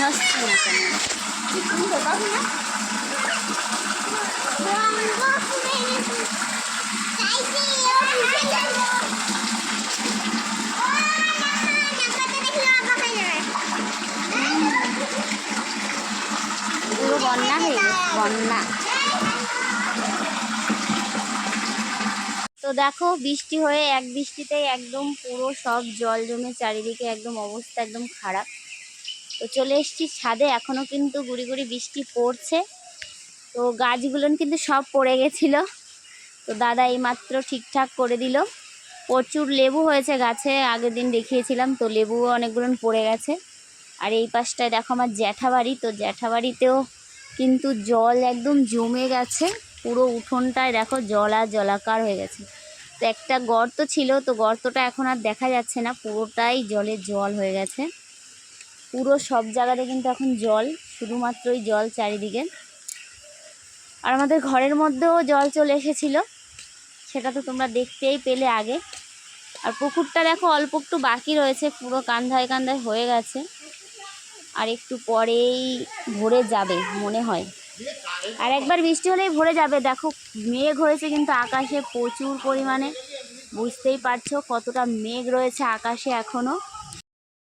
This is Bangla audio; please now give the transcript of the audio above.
হাসছে না কেন? পুরো বন্যা হয়ে গেছে, বন্যা। তো দেখো বৃষ্টি হয়ে এক বৃষ্টিতেই একদম পুরো সব জল জমে চারিদিকে, একদম অবস্থা একদম খারাপ। তো চলে এসেছি ছাদে, এখনো কিন্তু গুড়ি গুড়ি বৃষ্টি পড়ছে। তো গাছগুলো কিন্তু সব পড়ে গেছিলো, তো দাদা এইমাত্র ঠিকঠাক করে দিল। প্রচুর লেবু হয়েছে গাছে, আগের দিন দেখিয়েছিলাম, তো লেবুও অনেকগুলো পড়ে গেছে। আর এই পাশটায় দেখো আমার জ্যাঠাবাড়ি, তো জ্যাঠাবাড়িতেও কিন্তু জল একদম জমে গেছে, পুরো উঠোনটায় দেখো জল আর জলাকার হয়ে গেছে। তো একটা গর্ত ছিল, তো গর্তটা এখন আর দেখা যাচ্ছে না, পুরোটাই জলে জল হয়ে গেছে। পুরো সব জায়গাতে কিন্তু এখন জল, শুধুমাত্রই জল চারিদিকে। আর আমাদের ঘরের মধ্যেও জল চলে এসেছিলো, সেটা তো তোমরা দেখতেই পেলে আগে। আর পুকুরটা দেখো অল্প একটু বাকি রয়েছে, পুরো কান্ধায় কান্ধায় হয়ে গেছে, আর একটু পরেই ভরে যাবে মনে হয়। আর একবার বৃষ্টি হলেই ভরে যাবে। দেখো মেঘ হয়েছে কিন্তু আকাশে প্রচুর পরিমাণে, বুঝতেই পারছো কতটা মেঘ রয়েছে আকাশে এখনো।